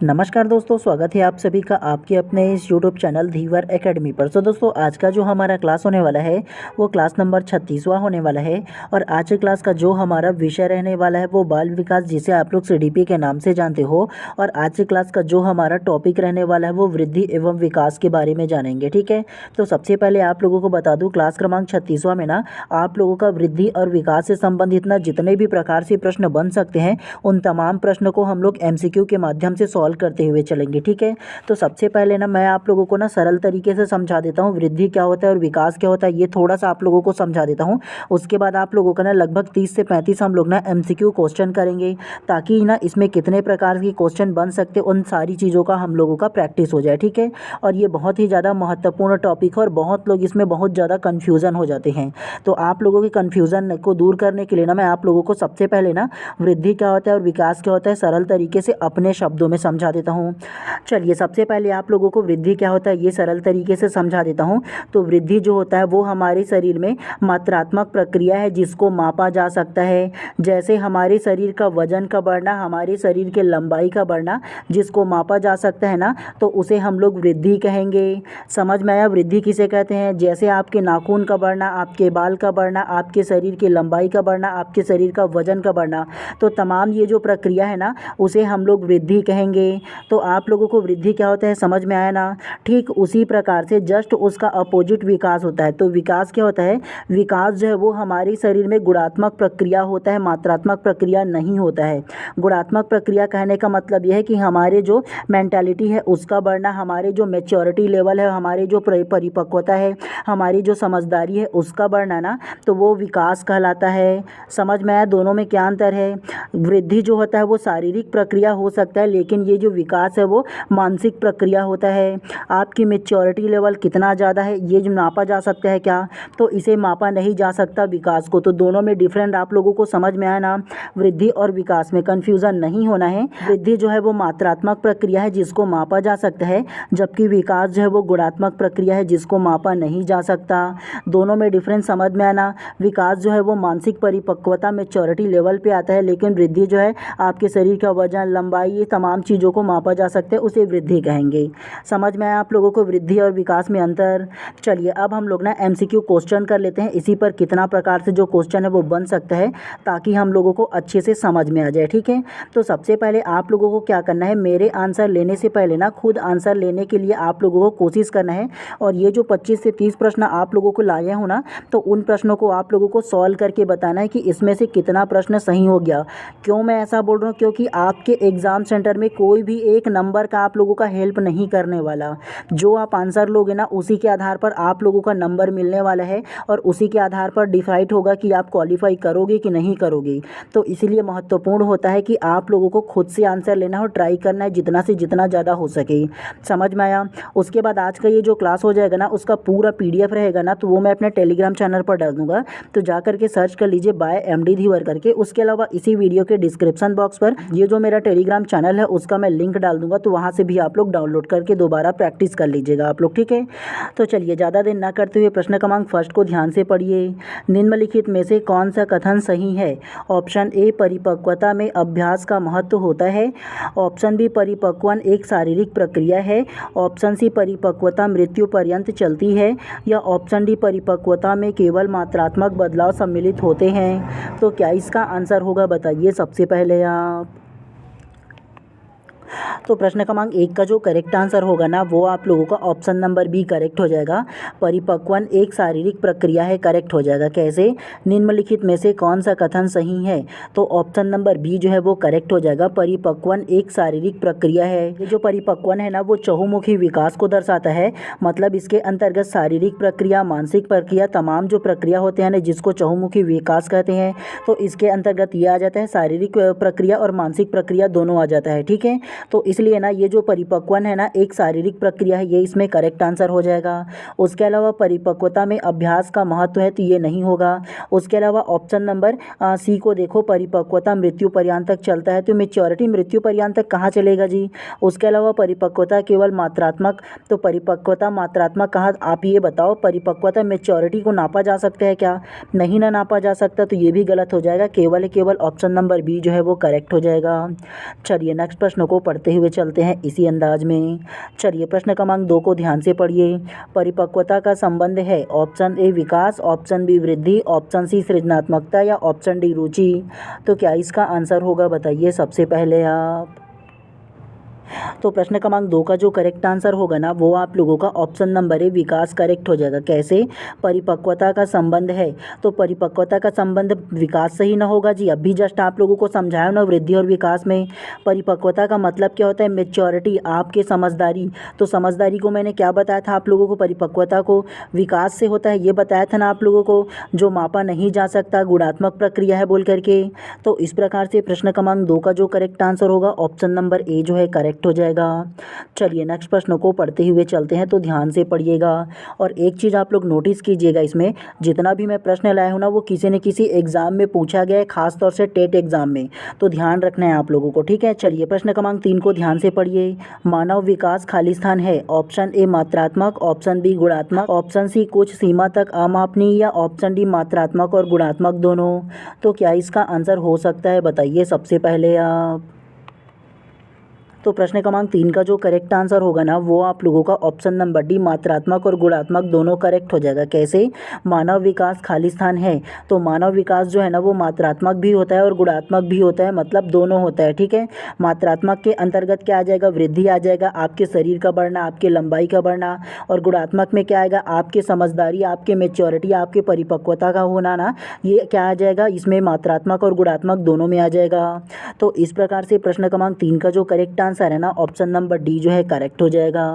नमस्कार दोस्तों, स्वागत है आप सभी का आपके अपने इस यूट्यूब चैनल धीवर एकेडमी पर। तो दोस्तों, आज का जो हमारा क्लास होने वाला है वो क्लास नंबर 36वां होने वाला है। और आज के क्लास का जो हमारा विषय रहने वाला है वो बाल विकास, जिसे आप लोग सीडीपी के नाम से जानते हो। और आज के क्लास का जो हमारा टॉपिक रहने वाला है वो वृद्धि एवं विकास के बारे में जानेंगे। ठीक है, तो सबसे पहले आप लोगों को बता दूँ, क्लास क्रमांक 36वां में ना आप लोगों का वृद्धि और विकास से संबंधित ना जितने भी प्रकार से प्रश्न बन सकते हैं उन तमाम प्रश्नों को हम लोग MCQ के माध्यम से सॉल्व करते हुए चलेंगे। ठीक है, तो सबसे पहले ना मैं आप लोगों को ना सरल तरीके से समझा देता हूँ वृद्धि क्या होता है और विकास क्या होता है, ये थोड़ा सा आप लोगों को समझा देता हूँ। उसके बाद आप लोगों का ना लगभग 30 से 35 हम लोग ना MCQ क्वेश्चन करेंगे, ताकि ना इसमें कितने प्रकार के क्वेश्चन बन सकते हैं उन सारी चीज़ों का हम लोगों का प्रैक्टिस हो जाए। ठीक है, और ये बहुत ही ज़्यादा महत्वपूर्ण टॉपिक है और बहुत लोग इसमें बहुत ज़्यादा कन्फ्यूज़न हो जाते हैं। तो आप लोगों की कन्फ्यूज़न को दूर करने के लिए ना मैं आप लोगों को सबसे पहले ना वृद्धि क्या होता है और विकास क्या होता है सरल तरीके से अपने शब्दों में समझा देता हूँ। चलिए, सबसे पहले आप लोगों को वृद्धि क्या होता है ये सरल तरीके से समझा देता हूँ। तो वृद्धि जो होता है वो हमारे शरीर में मात्रात्मक प्रक्रिया है जिसको मापा जा सकता है। जैसे हमारे शरीर का वजन का बढ़ना, हमारे शरीर के लंबाई का बढ़ना जिसको मापा जा सकता है ना, तो उसे हम लोग वृद्धि कहेंगे। समझ में आया वृद्धि किसे कहते हैं? जैसे आपके नाखून का बढ़ना, आपके बाल का बढ़ना, आपके शरीर की लंबाई का बढ़ना, आपके शरीर का वजन का बढ़ना, तो तमाम ये जो प्रक्रिया है ना उसे हम लोग वृद्धि कहेंगे। तो आप लोगों को वृद्धि क्या होता है समझ में आया ना? ठीक उसी प्रकार से जस्ट उसका अपोजिट विकास होता है। तो विकास क्या होता है? विकास जो है वो हमारे शरीर में गुणात्मक प्रक्रिया होता है, मात्रात्मक प्रक्रिया नहीं होता है। गुणात्मक प्रक्रिया कहने का मतलब यह है कि हमारे जो मेंटालिटी है उसका बढ़ना, हमारे जो मैच्योरिटी लेवल है, हमारी जो परिपक्वता है, हमारी जो समझदारी है उसका बढ़ना ना, तो वो विकास कहलाता है। समझ में आया दोनों में क्या अंतर है? वृद्धि जो होता है वो शारीरिक प्रक्रिया हो सकता है, लेकिन ये जो विकास है वो मानसिक प्रक्रिया होता है। आपकी मैच्योरिटी लेवल कितना ज़्यादा है ये जो नापा जा सकता है क्या? तो इसे मापा नहीं जा सकता विकास को। तो दोनों में डिफरेंट आप लोगों को समझ में आया ना? वृद्धि और विकास में कन्फ्यूज़न नहीं होना है। वृद्धि जो है वो मात्रात्मक प्रक्रिया है जिसको मापा जा सकता है, जबकि विकास जो है वो गुणात्मक प्रक्रिया है जिसको मापा नहीं जा सकता। दोनों में डिफरेंस समझ में आना? विकास जो है वो मानसिक परिपक्वता मैच्योरिटी लेवल पे आता है, लेकिन वृद्धि जो है आपके शरीर का वजन, लंबाई, ये तमाम चीज़ों को मापा जा सकता है, उसे वृद्धि कहेंगे। समझ में आया आप लोगों को वृद्धि और विकास में अंतर? चलिए, अब हम लोग ना MCQ क्वेश्चन कर लेते हैं। इसी पर कितना प्रकार से जो क्वेश्चन है वो बन सकता है, ताकि हम लोगों को अच्छे से समझ में आ जाए। ठीक है, तो सबसे पहले आप लोगों को क्या करना है, मेरे आंसर लेने से पहले ना खुद आंसर लेने के लिए आप लोगों को कोशिश करना है। और ये जो 25 से 30 प्रश्न आप लोगों को लाए हो ना, तो उन प्रश्नों को आप लोगों को सॉल्व करके बताना है कि इसमें से कितना प्रश्न सही हो गया। क्यों मैं ऐसा बोल रहा हूँ? क्योंकि आपके एग्ज़ाम सेंटर में कोई भी एक नंबर का आप लोगों का हेल्प नहीं करने वाला। जो आप आंसर लोगे ना उसी के आधार पर आप लोगों का नंबर मिलने वाला है, और उसी के आधार पर डिसाइड होगा कि आप क्वालिफाई करोगे कि नहीं करोगे। तो इसलिए महत्वपूर्ण होता है कि आप लोगों को खुद से आंसर लेना है और ट्राई करना है जितना से जितना ज़्यादा हो सके। समझ में आया? उसके बाद आज का ये जो क्लास हो जाएगा ना उसका पूरा PDF रहेगा ना, तो वो मैं अपने टेलीग्राम चैनल पर डाल दूँगा। तो जा करके सर्च कर लीजिए बाय MD धीवर करके। उसके अलावा इसी वीडियो के डिस्क्रिप्शन बॉक्स पर ये जो मेरा टेलीग्राम चैनल है उसका मैं लिंक डाल दूंगा, तो वहाँ से भी आप लोग डाउनलोड करके दोबारा प्रैक्टिस कर लीजिएगा आप लोग। ठीक है, तो चलिए ज़्यादा देर ना करते हुए प्रश्न क्रमांक फर्स्ट को ध्यान से पढ़िए। निम्नलिखित में से कौन सा कथन सही है? ऑप्शन ए, परिपक्वता में अभ्यास का महत्व होता है। ऑप्शन बी, परिपक्वन एक शारीरिक प्रक्रिया है। ऑप्शन सी, परिपक्वता मृत्यु पर्यंत चलती है। या ऑप्शन डी, परिपक्वता में केवल मात्रात्मक बदलाव सम्मिलित होते हैं। तो क्या इसका आंसर होगा बताइए सबसे पहले आप। तो प्रश्न क्रमांक 1 का जो करेक्ट आंसर होगा ना वो आप लोगों का ऑप्शन नंबर बी करेक्ट हो जाएगा। परिपक्वन एक शारीरिक प्रक्रिया है, करेक्ट हो जाएगा। कैसे? निम्नलिखित में से कौन सा कथन सही है? तो ऑप्शन नंबर बी जो है वो करेक्ट हो जाएगा। परिपक्वन एक शारीरिक प्रक्रिया है। ये जो परिपक्वन है ना वो चहुमुखी विकास को दर्शाता है। मतलब इसके अंतर्गत शारीरिक प्रक्रिया, मानसिक प्रक्रिया, तमाम जो प्रक्रिया होते हैं ना जिसको चहुमुखी विकास कहते हैं, तो इसके अंतर्गत ये आ जाता है, शारीरिक प्रक्रिया और मानसिक प्रक्रिया दोनों आ जाता है। ठीक है, तो इसलिए ना ये जो परिपक्वन है ना एक शारीरिक प्रक्रिया है, ये इसमें करेक्ट आंसर हो जाएगा। उसके अलावा परिपक्वता में अभ्यास का महत्व है, तो ये नहीं होगा। उसके अलावा ऑप्शन नंबर सी को देखो, परिपक्वता मृत्यु पर्यंत तक चलता है, तो मैच्योरिटी मृत्यु पर्यंत तक कहाँ चलेगा जी? उसके अलावा परिपक्वता केवल मात्रात्मक, तो परिपक्वता मात्रात्मक कहाँ? आप ये बताओ, परिपक्वता मैच्योरिटी को नापा जा सकता है क्या? नहीं ना नापा जा सकता, तो ये भी गलत हो जाएगा। केवल ऑप्शन नंबर बी जो है वो करेक्ट हो जाएगा। चलिए नेक्स्ट प्रश्न को पढ़ते हुए चलते हैं इसी अंदाज में। चलिए प्रश्न क्रमांक 2 को ध्यान से पढ़िए। परिपक्वता का संबंध है ऑप्शन ए विकास, ऑप्शन बी वृद्धि, ऑप्शन सी सृजनात्मकता या ऑप्शन डी रुचि। तो क्या इसका आंसर होगा बताइए सबसे पहले आप। तो प्रश्न क्रमांक 2 का जो करेक्ट आंसर होगा ना वो आप लोगों का option number A Vikas correct हो जाएगा। कैसे? परिपक्वता का संबंध है तो परिपक्वता का संबंध विकास से ही ना होगा जी। अभी जस्ट आप लोगों को समझाया ना वृद्धि और विकास में। परिपक्वता का मतलब क्या होता है? मैच्योरिटी, आपके समझदारी। तो समझदारी को मैंने क्या बताया था आप लोगों को? परिपक्वता को विकास से होता है ये बताया था ना आप लोगों को, जो मापा नहीं जा सकता, गुणात्मक प्रक्रिया है बोल करके। तो इस प्रकार से प्रश्न क्रमांक 2 का जो करेक्ट आंसर होगा ऑप्शन नंबर ए जो है करेक्ट हो जाएगा। चलिए नेक्स्ट प्रश्न को पढ़ते हुए चलते हैं, तो ध्यान से पढ़िएगा। और एक चीज़ आप लोग नोटिस कीजिएगा, इसमें जितना भी मैं प्रश्न लाया हूँ ना वो किसी न किसी एग्जाम में पूछा गया है, खासतौर से टेट एग्जाम में, तो ध्यान रखना है आप लोगों को, ठीक है। चलिए प्रश्न क्रमांक 3 को ध्यान से पढ़िए। मानव विकास खाली स्थान है ऑप्शन ए मात्रात्मक, ऑप्शन बी गुणात्मक, ऑप्शन सी कुछ सीमा तक अमापनीय या ऑप्शन डी मात्रात्मक और गुणात्मक दोनों। तो क्या इसका आंसर हो सकता है बताइए सबसे पहले आप। तो प्रश्न क्रमांक 3 का जो करेक्ट आंसर होगा ना वो आप लोगों का ऑप्शन नंबर डी मात्रात्मक और गुणात्मक दोनों करेक्ट हो जाएगा। कैसे? मानव विकास खाली स्थान है तो मानव विकास जो है ना वो मात्रात्मक भी होता है और गुणात्मक भी होता है, मतलब दोनों होता है, ठीक है। मात्रात्मक के अंतर्गत क्या आ जाएगा? वृद्धि आ जाएगा, आपके शरीर का बढ़ना, आपके लंबाई का बढ़ना। और गुणात्मक में क्या आएगा? आपके समझदारी, आपके मैच्योरिटी, आपके परिपक्वता का होना ना, ये क्या आ जाएगा? इसमें मात्रात्मक और गुणात्मक दोनों में आ जाएगा। तो इस प्रकार से प्रश्न क्रमांक 3 का जो करेक्ट आंसर है ना ऑप्शन नंबर डी जो है करेक्ट हो जाएगा।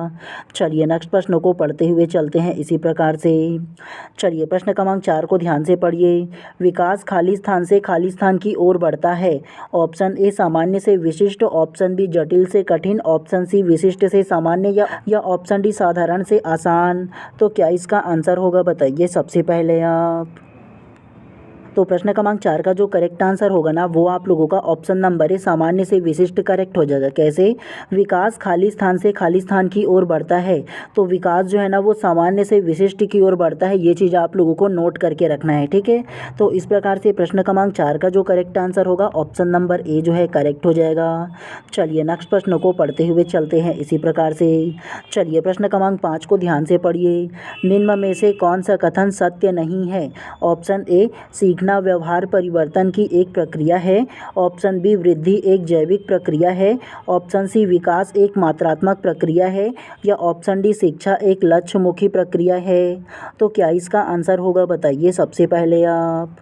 चलिए नेक्स्ट प्रश्न को पढ़ते हुए चलते हैं इसी प्रकार से। चलिए प्रश्न क्रमांक 4 को ध्यान से पढ़िए। विकास खाली स्थान से खाली स्थान की ओर बढ़ता है ऑप्शन ए सामान्य से विशिष्ट, ऑप्शन बी जटिल से कठिन, ऑप्शन सी विशिष्ट से सामान्य या ऑप्शन डी साधारण से आसान। तो क्या इसका आंसर होगा बताइए सबसे पहले आप। तो प्रश्न क्रमांक 4 का जो करेक्ट आंसर होगा ना वो आप लोगों का ऑप्शन नंबर है सामान्य से विशिष्ट करेक्ट हो जाएगा। कैसे? विकास खाली स्थान से खाली स्थान की ओर बढ़ता है तो विकास जो है ना वो सामान्य से विशिष्ट की ओर बढ़ता है, ये चीज़ आप लोगों को नोट करके रखना है, ठीक है। तो इस प्रकार से प्रश्न क्रमांक 4 का जो करेक्ट आंसर होगा ऑप्शन नंबर ए जो है करेक्ट हो जाएगा। चलिए नेक्स्ट प्रश्न को पढ़ते हुए चलते हैं इसी प्रकार से। चलिए प्रश्न क्रमांक 5 को ध्यान से पढ़िए। निम्न में से कौन सा कथन सत्य नहीं है? ऑप्शन ए सीखना व्यवहार परिवर्तन की एक प्रक्रिया है, ऑप्शन बी वृद्धि एक जैविक प्रक्रिया है, ऑप्शन सी विकास एक मात्रात्मक प्रक्रिया है या ऑप्शन डी शिक्षा एक लक्ष्यमुखी प्रक्रिया है। तो क्या इसका आंसर होगा बताइए सबसे पहले आप।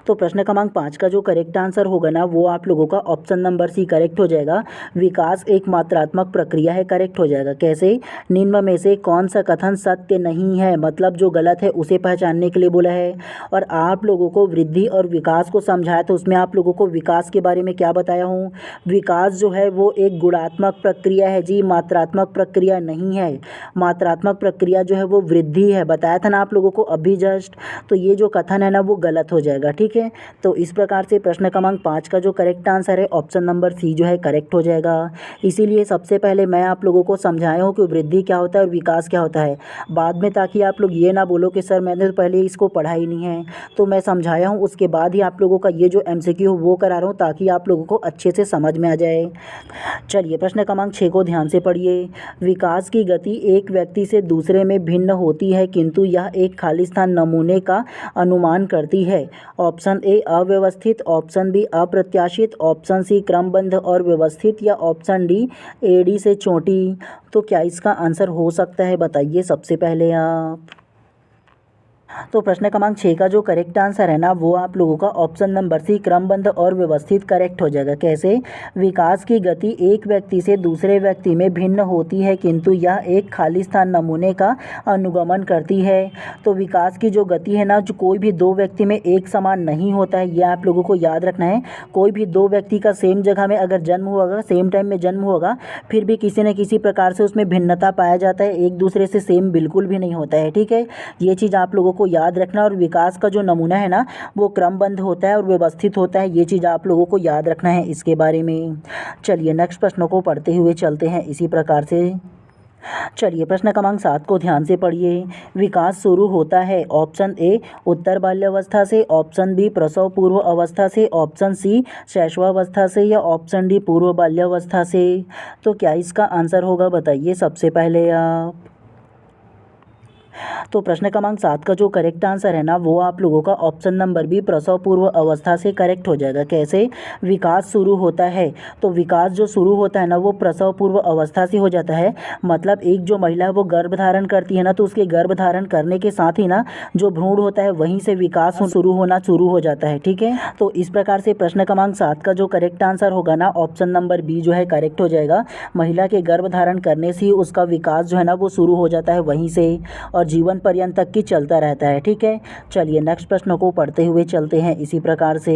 तो प्रश्न क्रमांक 5 का जो करेक्ट आंसर होगा ना वो आप लोगों का ऑप्शन नंबर सी करेक्ट हो जाएगा। विकास एक मात्रात्मक प्रक्रिया है, करेक्ट हो जाएगा। कैसे? निम्न में से कौन सा कथन सत्य नहीं है, मतलब जो गलत है उसे पहचानने के लिए बोला है। और आप लोगों को वृद्धि और विकास को समझाया तो उसमें आप लोगों को विकास के बारे में क्या बताया हूँ? विकास जो है वो एक गुणात्मक प्रक्रिया है जी, मात्रात्मक प्रक्रिया नहीं है। मात्रात्मक प्रक्रिया जो है वो वृद्धि है, बताया था ना आप लोगों को अभी जस्ट। तो ये जो कथन है ना वो गलत हो जाएगा, ठीक है। तो इस प्रकार से प्रश्न क्रमांक 5 का जो करेक्ट आंसर है ऑप्शन नंबर सी जो है करेक्ट हो जाएगा। इसीलिए सबसे पहले मैं आप लोगों को समझाया हूँ कि वृद्धि क्या होता है और विकास क्या होता है, बाद में ताकि आप लोग ये ना बोलो कि सर मैंने तो पहले इसको पढ़ा ही नहीं है। तो मैं समझाया हूँ, उसके बाद ही आप लोगों का ये जो MCQ वो करा रहा हूँ ताकि आप लोगों को अच्छे से समझ में आ जाए। चलिए प्रश्न क्रमांक 6 को ध्यान से पढ़िए। विकास की गति एक व्यक्ति से दूसरे में भिन्न होती है किंतु यह एक खालिस्तान नमूने का अनुमान करती है। ऑप्शन ए अव्यवस्थित, ऑप्शन बी अप्रत्याशित, ऑप्शन सी क्रमबद्ध और व्यवस्थित या ऑप्शन डी एड़ी से चोटी। तो क्या इसका आंसर हो सकता है बताइए सबसे पहले आप। तो प्रश्न क्रमांक 6 का जो करेक्ट आंसर है ना वो आप लोगों का ऑप्शन नंबर सी क्रमबद्ध और व्यवस्थित करेक्ट हो जाएगा। कैसे? विकास की गति एक व्यक्ति से दूसरे व्यक्ति में भिन्न होती है किंतु यह एक खालिस्तान नमूने का अनुगमन करती है। तो विकास की जो गति है ना, जो कोई भी दो व्यक्ति में एक समान नहीं होता है, ये आप लोगों को याद रखना है। कोई भी दो व्यक्ति का सेम जगह में अगर जन्म होगा, सेम टाइम में जन्म होगा, फिर भी किसी न किसी प्रकार से उसमें भिन्नता पाया जाता है, एक दूसरे से सेम बिल्कुल भी नहीं होता है, ठीक है। ये चीज़ आप लोगों को याद रखना। और विकास का जो नमूना है ना वो क्रमबद्ध होता है और व्यवस्थित होता है, ये चीज़ आप लोगों को याद रखना है इसके बारे में। चलिए नेक्स्ट प्रश्नों को पढ़ते हुए चलते हैं इसी प्रकार से। चलिए प्रश्न क्रमांक 7 को ध्यान से पढ़िए। विकास शुरू होता है ऑप्शन ए उत्तर बाल्यावस्था से, ऑप्शन बी प्रसव पूर्व अवस्था से, ऑप्शन सी शैशवावस्था से या ऑप्शन डी पूर्व बाल्यावस्था से। तो क्या इसका आंसर होगा बताइए सबसे पहले आप। तो प्रश्न क्रमांक 7 का जो करेक्ट आंसर है ना वो आप लोगों का ऑप्शन नंबर बी प्रसव पूर्व अवस्था से करेक्ट हो जाएगा। कैसे विकास शुरू होता है, तो विकास जो शुरू होता है ना वो प्रसव पूर्व अवस्था से हो जाता है। मतलब एक जो महिला है वो गर्भ धारण करती है ना, तो उसके गर्भ धारण करने के साथ ही ना जो भ्रूण होता है वहीं से विकास शुरू होना शुरू हो जाता है। ठीक है, तो इस प्रकार से प्रश्न क्रमांक 7 का जो करेक्ट आंसर होगा ना ऑप्शन नंबर बी जो है करेक्ट हो जाएगा। महिला के गर्भ धारण करने से ही उसका विकास जो है ना वो शुरू हो जाता है वहीं से, और जीवन पर्यंत तक की चलता रहता है। ठीक है, चलिए नेक्स्ट प्रश्न को पढ़ते हुए चलते हैं इसी प्रकार से।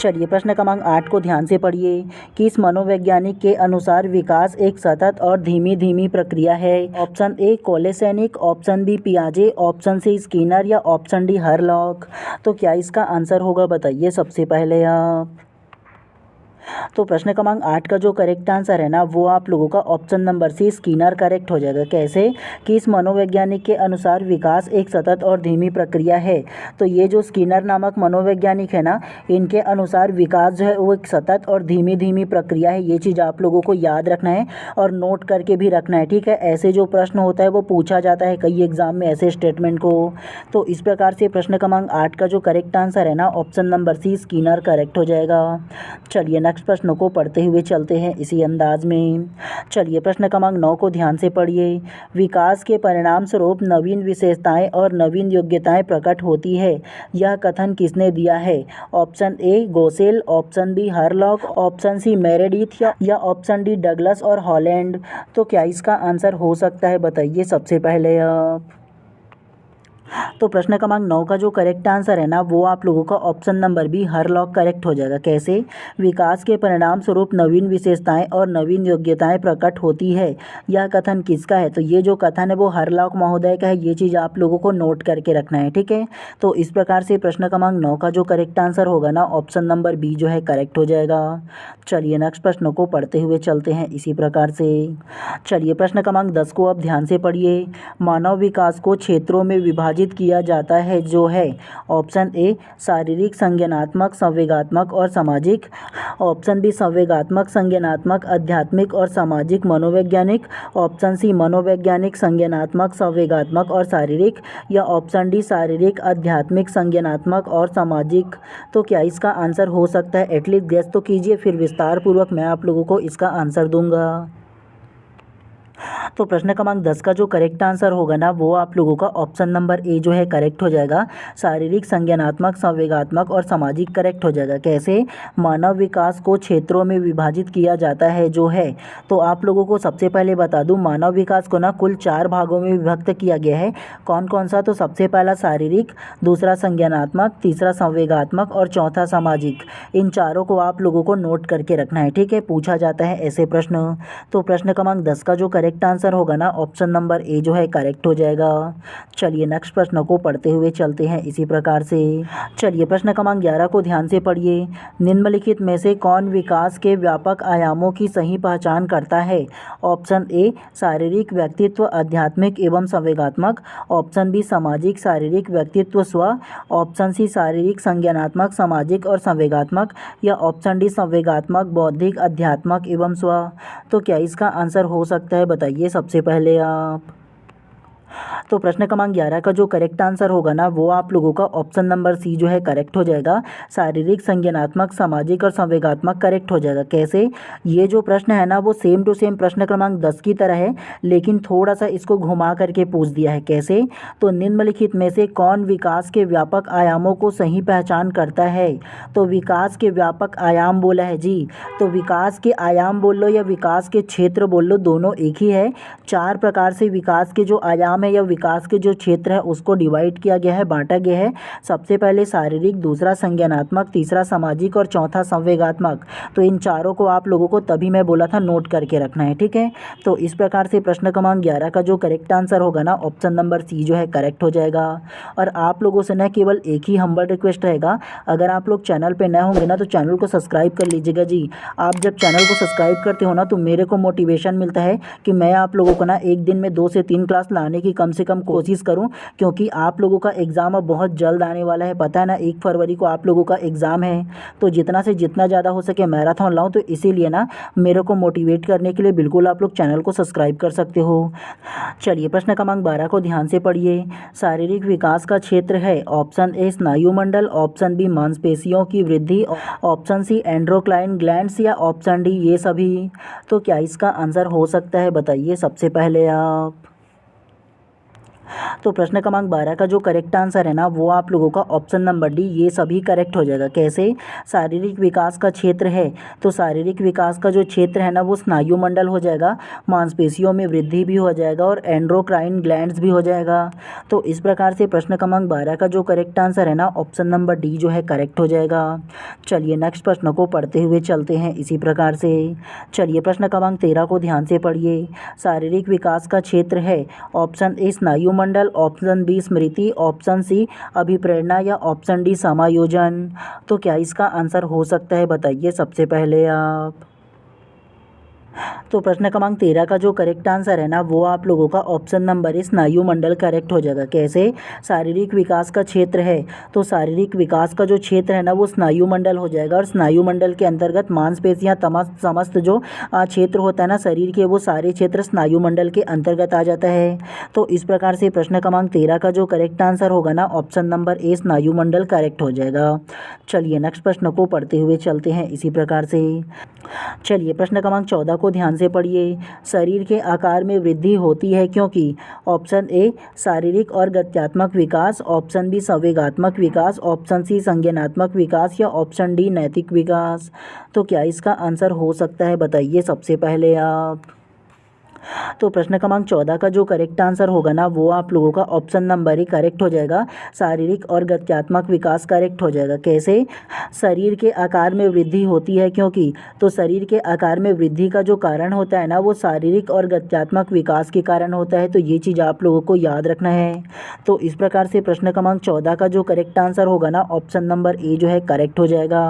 चलिए प्रश्न क्रमांक 8 को ध्यान से पढ़िए कि इस मनोवैज्ञानिक के अनुसार विकास एक सतत और धीमी धीमी प्रक्रिया है। ऑप्शन ए कोलेसेनिक, ऑप्शन बी पियाजे, ऑप्शन सी स्किनर या ऑप्शन डी हरलॉक। तो क्या इसका आंसर होगा बताइए सबसे पहले आप। तो प्रश्न क्रमांक 8 का जो करेक्ट आंसर है ना वो आप लोगों का option number C Skinner correct हो जाएगा। कैसे कि इस मनोवैज्ञानिक के अनुसार विकास एक सतत और धीमी प्रक्रिया है। तो ये जो स्किनर नामक मनोवैज्ञानिक है ना, इनके अनुसार विकास जो है वो एक सतत और धीमी धीमी प्रक्रिया है। ये चीज़ आप लोगों को याद रखना है और नोट करके भी रखना है। ठीक है, ऐसे जो प्रश्न होता है वो पूछा जाता है कई एग्जाम में ऐसे स्टेटमेंट को। तो इस प्रकार से प्रश्न क्रमांक 8 का जो करेक्ट आंसर है ना option number C Skinner correct हो जाएगा। चलिए नेक्स्ट प्रश्नों को पढ़ते हुए चलते हैं इसी अंदाज में। चलिए प्रश्न क्रमांक 9 को ध्यान से पढ़िए। विकास के परिणाम स्वरूप नवीन विशेषताएं और नवीन योग्यताएं प्रकट होती है, यह कथन किसने दिया है। Option A Gesell, option B Hurlock, option C Meredith या ऑप्शन डी डगलस और हॉलैंड। तो क्या इसका आंसर हो सकता है बताइए सबसे पहले आप। तो प्रश्न क्रमांक 9 का जो करेक्ट आंसर है ना वो आप लोगों का option number B Hurlock correct हो जाएगा। कैसे विकास के परिणाम स्वरूप नवीन विशेषताएं और नवीन योग्यताएं प्रकट होती है, यह कथन किसका है। तो ये जो कथन है वो हरलॉक महोदय का है। ये चीज़ आप लोगों को नोट करके रखना है। ठीक है, तो इस प्रकार से प्रश्न क्रमांक 9 का जो करेक्ट आंसर होगा ना ऑप्शन नंबर बी जो है करेक्ट हो जाएगा। चलिए नेक्स्ट प्रश्न को पढ़ते हुए चलते हैं इसी प्रकार से। चलिए प्रश्न क्रमांक 10 को अब ध्यान से पढ़िए। मानव विकास को क्षेत्रों में विभाजित किया जाता है जो है। ऑप्शन ए शारीरिक, संज्ञानात्मक, संवेगात्मक और सामाजिक, ऑप्शन बी संवेगात्मक, संज्ञानात्मक, आध्यात्मिक और सामाजिक मनोवैज्ञानिक, ऑप्शन सी मनोवैज्ञानिक, संज्ञानात्मक, संवेगात्मक और शारीरिक या ऑप्शन डी शारीरिक, आध्यात्मिक, संज्ञानात्मक और सामाजिक। तो क्या इसका आंसर हो सकता है, एटलीस्ट गेस तो कीजिए, फिर विस्तार पूर्वक मैं आप लोगों को इसका आंसर दूंगा। तो प्रश्न क्रमांक 10 का जो करेक्ट आंसर होगा ना वो आप लोगों का ऑप्शन नंबर ए जो है करेक्ट हो जाएगा। शारीरिक, संज्ञानात्मक, संवेगात्मक और सामाजिक करेक्ट हो जाएगा। कैसे मानव विकास को क्षेत्रों में विभाजित किया जाता है जो है। तो आप लोगों को सबसे पहले बता दूं मानव विकास को ना कुल 4 भागों में विभक्त किया गया है। कौन कौन सा, तो सबसे पहला शारीरिक, दूसरा संज्ञानात्मक, तीसरा संवेगात्मक और चौथा सामाजिक। इन चारों को आप लोगों को नोट करके रखना है। ठीक है, पूछा जाता है ऐसे प्रश्न। तो प्रश्न क्रमांक 10 का जो करेक्ट आंसर होगा ना ऑप्शन नंबर ए जो है करेक्ट हो जाएगा। चलिए नेक्स्ट प्रश्न को पढ़ते हुए चलते हैं इसी प्रकार से। चलिए प्रश्न क्रमांक 11 को ध्यान से पढ़िए। निम्नलिखित में से कौन विकास के व्यापक आयामों की सही पहचान करता है। ऑप्शन ए शारीरिक, व्यक्तित्व, आध्यात्मिक एवं संवेगात्मक, ऑप्शन बी सामाजिक, शारीरिक, व्यक्तित्व, स्व, ऑप्शन सी शारीरिक, संज्ञानात्मक, सामाजिक और संवेगात्मक या ऑप्शन डी संवेगात्मक, बौद्धिक, आध्यात्मक एवं स्व। तो क्या इसका आंसर हो सकता है बताइए सबसे पहले आप। तो प्रश्न क्रमांक 11 का जो करेक्ट आंसर होगा ना वो आप लोगों का ऑप्शन नंबर सी जो है करेक्ट हो जाएगा। शारीरिक, संज्ञानात्मक, सामाजिक और संवेगात्मक करेक्ट हो जाएगा। कैसे ये जो प्रश्न है ना वो सेम टू सेम प्रश्न क्रमांक 10 की तरह है, लेकिन थोड़ा सा इसको घुमा करके पूछ दिया है। कैसे, तो निम्नलिखित में से कौन विकास के व्यापक आयामों को सही पहचान करता है। तो विकास के व्यापक आयाम बोला है जी, तो विकास के आयाम बोल लो या विकास के क्षेत्र बोल लो, दोनों एक ही है। 4 प्रकार से विकास के जो आयाम एग्ज़ाम है या विकास के जो क्षेत्र है उसको डिवाइड किया गया है, बांटा गया है। सबसे पहले शारीरिक, दूसरा संज्ञानात्मक, तीसरा सामाजिक और चौथा संवेगात्मक। तो इन चारों को आप लोगों को तभी मैं बोला था नोट करके रखना है, ठीक है। तो इस प्रकार से प्रश्न क्रमांक 11 का जो करेक्ट आंसर होगा ना, ऑप्शन नंबर सी जो है करेक्ट हो जाएगा। और आप लोगों से ना केवल एक ही हम्बल रिक्वेस्ट रहेगा, अगर आप लोग चैनल पे नए होंगे ना तो चैनल को सब्सक्राइब कर लीजिएगा जी। आप जब चैनल को सब्सक्राइब करते हो ना तो मेरे को मोटिवेशन मिलता है कि मैं आप लोगों को ना एक दिन में 2 से 3 क्लास लाने की कम से कम कोशिश करूं, क्योंकि आप लोगों का एग्ज़ाम अब बहुत जल्द आने वाला है। पता है ना, 1 फरवरी को आप लोगों का एग्ज़ाम है, तो जितना से जितना ज़्यादा हो सके मैराथन लाऊं। तो इसीलिए ना मेरे को मोटिवेट करने के लिए बिल्कुल आप लोग चैनल को सब्सक्राइब कर सकते हो। चलिए प्रश्न क्रमांक 12 को ध्यान से पढ़िए। शारीरिक विकास का क्षेत्र है, ऑप्शन ए स्नायुमंडल, ऑप्शन बी मांसपेशियों की वृद्धि, ऑप्शन सी एंडोक्राइन ग्लैंड्स या ऑप्शन डी ये सभी। तो क्या इसका आंसर हो सकता है, बताइए सबसे पहले आप। तो प्रश्न क्रमांक 12 का जो करेक्ट आंसर है ना वो आप लोगों का ऑप्शन नंबर डी ये सभी करेक्ट हो जाएगा। कैसे? शारीरिक विकास का क्षेत्र है, तो शारीरिक विकास का जो क्षेत्र है ना वो स्नायुमंडल हो जाएगा, मांसपेशियों में वृद्धि भी हो जाएगा और एंडोक्राइन ग्लैंड्स भी हो जाएगा। तो इस प्रकार से प्रश्न क्रमांक 12 का जो करेक्ट आंसर है ना ऑप्शन नंबर डी जो है करेक्ट हो जाएगा। चलिए नेक्स्ट प्रश्न को पढ़ते हुए चलते हैं इसी प्रकार से। चलिए प्रश्न क्रमांक 13 को ध्यान से पढ़िए। शारीरिक विकास का क्षेत्र है, ऑप्शन ए स्नायुमंडल, ऑप्शन बी स्मृति, ऑप्शन सी अभिप्रेरणा या ऑप्शन डी समायोजन। तो क्या इसका आंसर हो सकता है, बताइए सबसे पहले आप। तो प्रश्न क्रमांक 13 का जो करेक्ट आंसर है ना वो आप लोगों का ऑप्शन नंबर ए स्नायुमंडल करेक्ट हो जाएगा। कैसे? शारीरिक विकास का क्षेत्र है, तो शारीरिक विकास का जो क्षेत्र है ना वो स्नायुमंडल हो जाएगा और स्नायुमंडल के अंतर्गत मांसपेशियां समस्त जो क्षेत्र होता है ना शरीर के, वो सारे क्षेत्र स्नायुमंडल के अंतर्गत आ जाता है। तो इस प्रकार से प्रश्न क्रमांक 13 का जो करेक्ट आंसर होगा ना ऑप्शन नंबर ए स्नायुमंडल करेक्ट हो जाएगा। चलिए नेक्स्ट प्रश्न को पढ़ते हुए चलते हैं इसी प्रकार से। चलिए प्रश्न क्रमांक 14 को ध्यान से पढ़िए। शरीर के आकार में वृद्धि होती है क्योंकि, ऑप्शन ए शारीरिक और गत्यात्मक विकास, ऑप्शन बी संवेगात्मक विकास, ऑप्शन सी संज्ञानात्मक विकास या ऑप्शन डी नैतिक विकास। तो क्या इसका आंसर हो सकता है, बताइए सबसे पहले आप। तो प्रश्न क्रमांक 14 का जो करेक्ट आंसर होगा ना वो आप लोगों का ऑप्शन नंबर ही करेक्ट हो जाएगा, शारीरिक और गत्यात्मक विकास करेक्ट हो जाएगा। कैसे? शरीर के आकार में वृद्धि होती है क्योंकि, तो शरीर के आकार में वृद्धि का जो कारण होता है ना वो शारीरिक और गत्यात्मक विकास के कारण होता है। तो ये चीज़ आप लोगों को याद रखना है। तो इस प्रकार से प्रश्न क्रमांक 14 का जो करेक्ट आंसर होगा ना ऑप्शन नंबर ए जो है करेक्ट हो जाएगा।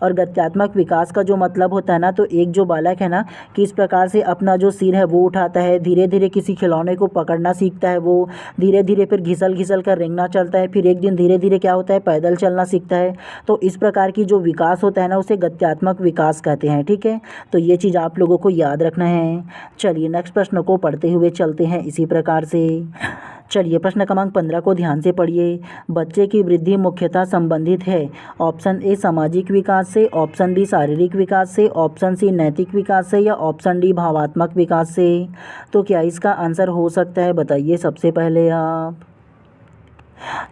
और गत्यात्मक विकास का जो मतलब होता है ना, तो एक जो बालक है ना किस प्रकार से अपना जो सिर है वो उठाता है, धीरे धीरे किसी खिलौने को पकड़ना सीखता है, वो धीरे धीरे फिर घिसल घिसल कर रेंगना चलता है, फिर एक दिन धीरे धीरे क्या होता है पैदल चलना सीखता है। तो इस प्रकार की जो विकास होता है ना उसे गत्यात्मक विकास कहते हैं, ठीक है। तो ये चीज़ आप लोगों को याद रखना है। चलिए नेक्स्ट प्रश्न को पढ़ते हुए चलते हैं इसी प्रकार से। चलिए प्रश्न क्रमांक 15 को ध्यान से पढ़िए। बच्चे की वृद्धि मुख्यतः संबंधित है, ऑप्शन ए सामाजिक विकास से, ऑप्शन बी शारीरिक विकास से, ऑप्शन सी नैतिक विकास से या ऑप्शन डी भावात्मक विकास से। तो क्या इसका आंसर हो सकता है, बताइए सबसे पहले आप।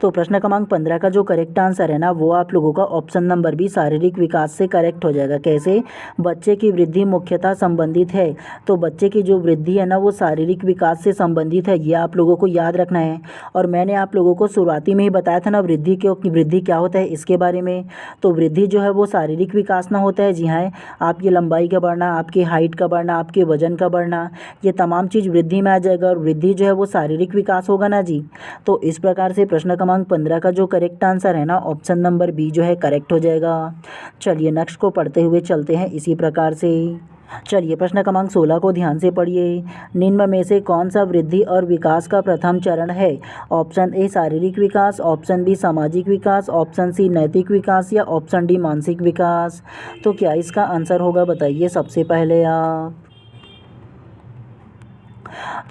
तो प्रश्न क्रमांक 15 का जो करेक्ट आंसर है ना वो आप लोगों का ऑप्शन नंबर बी शारीरिक विकास से करेक्ट हो जाएगा। कैसे? बच्चे की वृद्धि मुख्यतः संबंधित है, तो बच्चे की जो वृद्धि है ना वो शारीरिक विकास से संबंधित है, ये आप लोगों को याद रखना है। और मैंने आप लोगों को शुरुआती में ही बताया था ना वृद्धि क्या होता है इसके बारे में। तो वृद्धि जो है वो शारीरिक विकास ना होता है, जी हाँ, आपकी लंबाई का बढ़ना, आपकी हाइट का बढ़ना, आपके वजन का बढ़ना, ये तमाम चीज़ वृद्धि में आ जाएगा और वृद्धि जो है वो शारीरिक विकास होगा ना जी। तो इस प्रकार से प्रश्न क्रमांक 15 का जो करेक्ट आंसर है ना ऑप्शन नंबर बी जो है करेक्ट हो जाएगा। चलिए नेक्स्ट को पढ़ते हुए चलते हैं इसी प्रकार से। चलिए प्रश्न क्रमांक 16 को ध्यान से पढ़िए। निम्न में से कौन सा वृद्धि और विकास का प्रथम चरण है, ऑप्शन ए शारीरिक विकास, ऑप्शन बी सामाजिक विकास, ऑप्शन सी नैतिक विकास या ऑप्शन डी मानसिक विकास। तो क्या इसका आंसर होगा, बताइए सबसे पहले आप।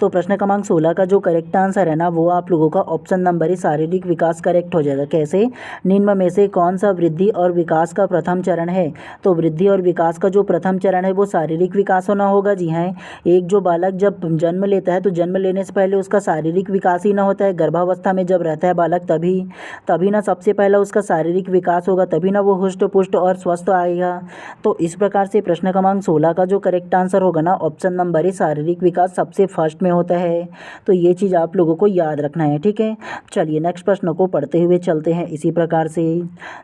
तो प्रश्न क्रमांक 16 का जो करेक्ट आंसर है ना वो आप लोगों का ऑप्शन नंबर ही शारीरिक विकास करेक्ट हो जाएगा। कैसे? निम्न में से कौन सा वृद्धि और विकास का प्रथम चरण है, तो वृद्धि और विकास का जो प्रथम चरण है वो शारीरिक विकास होना होगा, जी हाँ। एक जो बालक जब जन्म लेता है तो जन्म लेने से पहले उसका शारीरिक विकास ही ना होता है, गर्भावस्था में जब रहता है बालक तभी ना सबसे पहला उसका शारीरिक विकास होगा, तभी ना वो हुष्ट पुष्ट और स्वस्थ आएगा। तो इस प्रकार से प्रश्न क्रमांक 16 का जो करेक्ट आंसर होगा ना ऑप्शन नंबर ही शारीरिक विकास सबसे फर्स्ट में होता है। तो ये चीज़ आप लोगों को याद रखना है, ठीक है। चलिए नेक्स्ट प्रश्न को पढ़ते हुए चलते हैं इसी प्रकार से।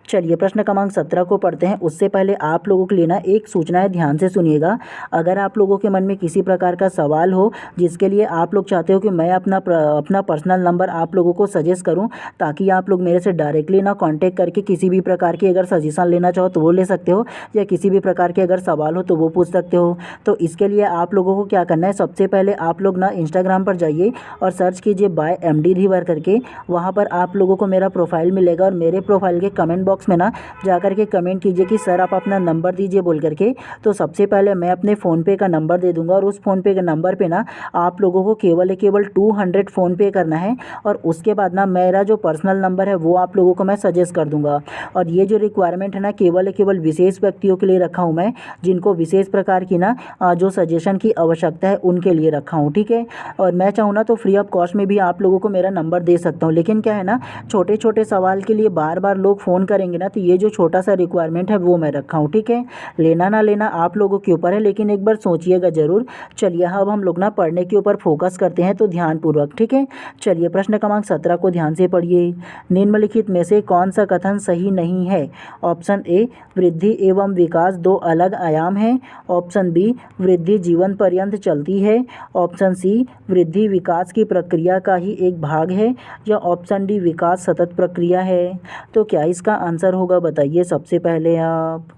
चलिए प्रश्न क्रमांक 17 को पढ़ते हैं। उससे पहले आप लोगों के लिए ना एक सूचना है, ध्यान से सुनिएगा। अगर आप लोगों के मन में किसी प्रकार का सवाल हो जिसके लिए आप लोग चाहते हो कि मैं अपना पर्सनल नंबर आप लोगों को सजेस्ट करूं, ताकि आप लोग मेरे से डायरेक्टली ना कांटेक्ट करके किसी भी प्रकार की अगर सजेशन लेना चाहो तो वो ले सकते हो, या किसी भी प्रकार के अगर सवाल हो तो वो पूछ सकते हो। तो इसके लिए आप लोगों को क्या करना है, सबसे पहले आप लोग ना इंस्टाग्राम पर जाइए और सर्च कीजिए बाय MD धीवर करके। वहाँ पर आप लोगों को मेरा प्रोफाइल मिलेगा और मेरे प्रोफाइल के कमेंट बॉक्स में ना जा करके कमेंट कीजिए कि सर आप अपना नंबर दीजिए बोल करके। तो सबसे पहले मैं अपने फ़ोनपे का नंबर दे दूँगा और उस फ़ोनपे के नंबर पे ना आप लोगों को केवल 200 फ़ोनपे करना है, और उसके बाद ना मेरा जो पर्सनल नंबर है वो आप लोगों को मैं सजेस्ट कर दूँगा। और ये जो रिक्वायरमेंट है ना केवल विशेष व्यक्तियों के लिए रखा हूँ मैं, जिनको विशेष प्रकार की ना जो सजेशन की आवश्यकता है उनके लिए रखा हूँ, ठीक है। और मैं चाहूँ ना तो फ्री ऑफ कॉस्ट में भी आप लोगों को मेरा नंबर दे सकता हूँ, लेकिन क्या है ना छोटे छोटे सवाल के लिए बार बार लोग फ़ोन करेंगे ना, तो ये जो छोटा सा रिक्वायरमेंट है वो मैं रखा हूँ, ठीक है। लेना ना लेना आप लोगों के ऊपर है, लेकिन एक बार सोचिएगा ज़रूर। चलिए अब हम लोग ना पढ़ने के ऊपर फोकस करते हैं, तो ध्यानपूर्वक, ठीक है। चलिए प्रश्न क्रमांक 17 को ध्यान से पढ़िए। निम्नलिखित में से कौन सा कथन सही नहीं है? ऑप्शन ए, वृद्धि एवं विकास दो अलग आयाम हैं। ऑप्शन बी, वृद्धि जीवन पर्यंत चलती है। ऑप्शन सी, वृद्धि विकास की प्रक्रिया का ही एक भाग है। या ऑप्शन डी, विकास सतत प्रक्रिया है। तो क्या इसका आंसर होगा, बताइए सबसे पहले आप।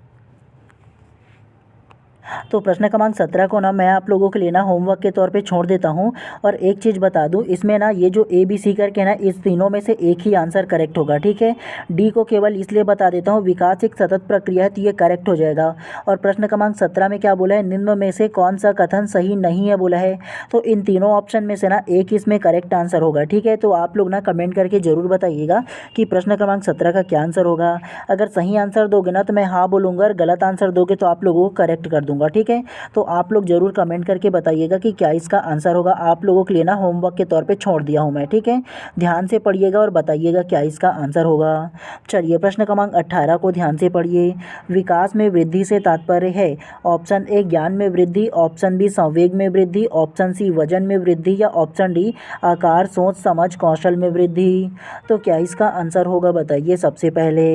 तो प्रश्न क्रमांक 17 को ना मैं आप लोगों के लिए ना होमवर्क के तौर पे छोड़ देता हूँ। और एक चीज़ बता दूँ, इसमें ना ये जो ABC करके ना इस तीनों में से एक ही आंसर करेक्ट होगा, ठीक है। डी को केवल इसलिए बता देता हूँ, विकास एक सतत प्रक्रिया है, तो ये करेक्ट हो जाएगा। और प्रश्न क्रमांक 17 में क्या बोला है, निम्न में से कौन सा कथन सही नहीं है बोला है। तो इन तीनों ऑप्शन में से ना एक इसमें करेक्ट आंसर होगा, ठीक है। तो आप लोग ना कमेंट करके ज़रूर बताइएगा कि प्रश्न क्रमांक 17 का क्या आंसर होगा। अगर सही आंसर दोगे ना तो मैं हाँ बोलूँगा, और गलत आंसर दोगे तो आप लोगों को करेक्ट कर दूँगा, ठीक है। तो आप लोग ज़रूर कमेंट करके बताइएगा कि क्या इसका आंसर होगा। आप लोगों के लिए ना होमवर्क के तौर पे छोड़ दिया हूँ मैं, ठीक है। ध्यान से पढ़िएगा और बताइएगा क्या इसका आंसर होगा। चलिए प्रश्न क्रमांक 18 को ध्यान से पढ़िए। विकास में वृद्धि से तात्पर्य है। ऑप्शन ए, ज्ञान में वृद्धि। ऑप्शन बी, संवेग में वृद्धि। ऑप्शन सी, वजन में वृद्धि। या ऑप्शन डी, आकार, सोच, समझ, कौशल में वृद्धि। तो क्या इसका आंसर होगा, बताइए सबसे पहले।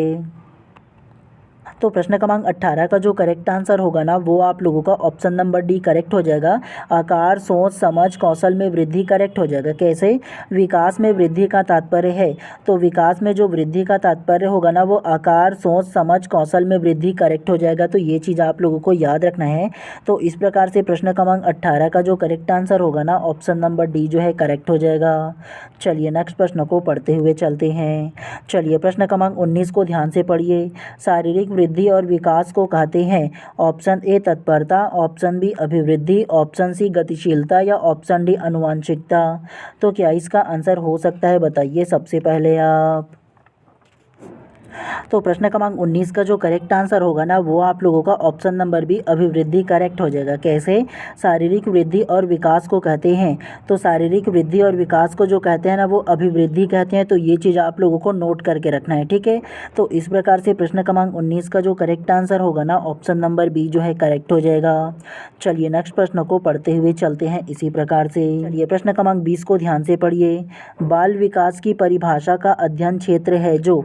तो प्रश्न क्रमांक 18 का जो करेक्ट आंसर होगा ना वो आप लोगों का ऑप्शन नंबर डी करेक्ट हो जाएगा। आकार, सोच, समझ, कौशल में वृद्धि करेक्ट हो जाएगा। कैसे? विकास में वृद्धि का तात्पर्य है, तो विकास में जो वृद्धि का तात्पर्य होगा ना वो आकार, सोच, समझ, कौशल में वृद्धि करेक्ट हो जाएगा। तो ये चीज़ आप लोगों को याद रखना है। तो इस प्रकार से प्रश्न क्रमांक 18 का जो करेक्ट आंसर होगा ना ऑप्शन नंबर डी जो है करेक्ट हो जाएगा। चलिए नेक्स्ट प्रश्न को पढ़ते हुए चलते हैं। चलिए प्रश्न क्रमांक 19 को ध्यान से पढ़िए। शारीरिक वृद्धि और विकास को कहते हैं। ऑप्शन ए, तत्परता। ऑप्शन बी, अभिवृद्धि। ऑप्शन सी, गतिशीलता। या ऑप्शन डी, आनुवंशिकता। तो क्या इसका आंसर हो सकता है, बताइए सबसे पहले आप। तो प्रश्न क्रमांक 19 का जो करेक्ट आंसर होगा ना वो आप लोगों का ऑप्शन नंबर बी, अभिवृद्धि करेक्ट हो जाएगा। कैसे? शारीरिक वृद्धि और विकास को कहते हैं, तो शारीरिक वृद्धि और विकास को जो कहते हैं ना वो अभिवृद्धि कहते हैं। तो ये चीज़ आप लोगों को नोट करके रखना है, ठीक है। तो इस प्रकार से प्रश्न क्रमांक 19 का जो करेक्ट आंसर होगा ना ऑप्शन नंबर बी जो है करेक्ट हो जाएगा। चलिए नेक्स्ट प्रश्न को पढ़ते हुए चलते हैं इसी प्रकार से। चलिए प्रश्न क्रमांक 20 को ध्यान से पढ़िए। बाल विकास की परिभाषा का अध्ययन क्षेत्र है जो।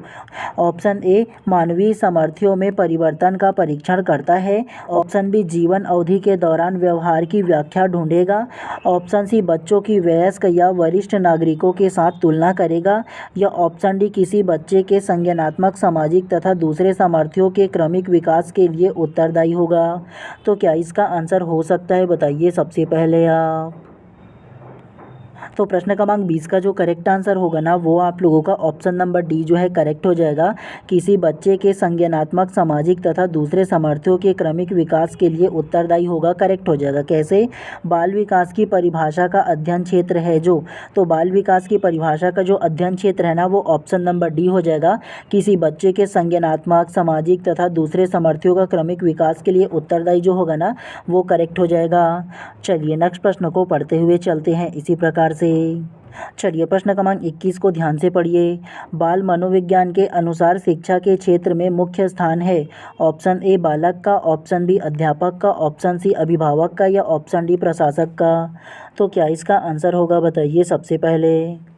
ऑप्शन ए, मानवीय सामर्थ्यों में परिवर्तन का परीक्षण करता है। ऑप्शन बी, जीवन अवधि के दौरान व्यवहार की व्याख्या ढूंढेगा। ऑप्शन सी, बच्चों की वयस्क या वरिष्ठ नागरिकों के साथ तुलना करेगा। या ऑप्शन डी, किसी बच्चे के संज्ञानात्मक, सामाजिक तथा दूसरे सामर्थ्यों के क्रमिक विकास के लिए उत्तरदायी होगा। तो क्या इसका आंसर हो सकता है, बताइए सबसे पहले आप। तो प्रश्न क्रमांक 20 का जो करेक्ट आंसर होगा ना वो आप लोगों का ऑप्शन नंबर डी जो है करेक्ट हो जाएगा। किसी बच्चे के संज्ञानात्मक, सामाजिक तथा दूसरे सामर्थ्यों के क्रमिक विकास के लिए उत्तरदायी होगा, करेक्ट हो जाएगा। कैसे? बाल विकास की परिभाषा का अध्ययन क्षेत्र है जो। तो बाल विकास की परिभाषा का जो अध्ययन क्षेत्र है ना वो ऑप्शन नंबर डी हो जाएगा। किसी बच्चे के संज्ञानात्मक, सामाजिक तथा दूसरे सामर्थ्यों का क्रमिक विकास के लिए उत्तरदायी जो होगा ना वो करेक्ट हो जाएगा। चलिए नेक्स्ट प्रश्न को पढ़ते हुए चलते हैं इसी प्रकार से। से। चलिए प्रश्न क्रमांक 21 को ध्यान से पढ़िए। बाल मनोविज्ञान के अनुसार शिक्षा के क्षेत्र में मुख्य स्थान है। ऑप्शन ए बालक का, ऑप्शन बी अध्यापक का, ऑप्शन सी अभिभावक का या ऑप्शन डी प्रशासक का। तो क्या इसका आंसर होगा बताइए सबसे पहले।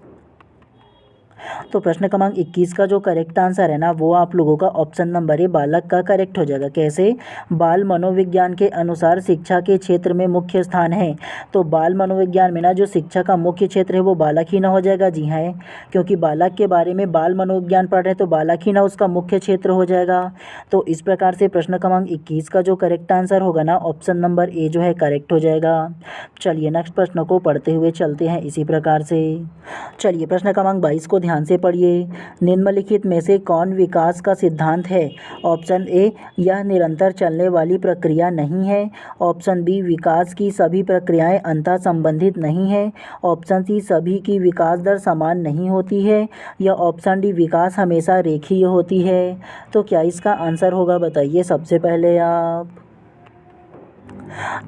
तो प्रश्न क्रमांक 21 का जो करेक्ट आंसर है ना वो आप लोगों का ऑप्शन नंबर ए बालक का करेक्ट हो जाएगा। कैसे? बाल मनोविज्ञान के अनुसार शिक्षा के क्षेत्र में मुख्य स्थान है। तो बाल मनोविज्ञान में ना जो शिक्षा का मुख्य क्षेत्र है वो बालक ही ना हो जाएगा। जी हाँ, क्योंकि बालक के बारे में बाल मनोविज्ञान पढ़ रहे हैं तो बालक ही ना उसका मुख्य क्षेत्र हो जाएगा। तो इस प्रकार से प्रश्न क्रमांक 21 का जो करेक्ट आंसर होगा ना ऑप्शन नंबर ए जो है करेक्ट हो जाएगा। चलिए नेक्स्ट प्रश्न को पढ़ते हुए चलते हैं इसी प्रकार से। चलिए प्रश्न क्रमांक 22 को ध्यान से पढ़िए। निम्नलिखित में से कौन विकास का सिद्धांत है? ऑप्शन ए यह निरंतर चलने वाली प्रक्रिया नहीं है। ऑप्शन बी विकास की सभी प्रक्रियाएं अंतः संबंधित नहीं है। ऑप्शन सी सभी की विकास दर समान नहीं होती है या ऑप्शन डी विकास हमेशा रेखीय होती है। तो क्या इसका आंसर होगा बताइए सबसे पहले आप।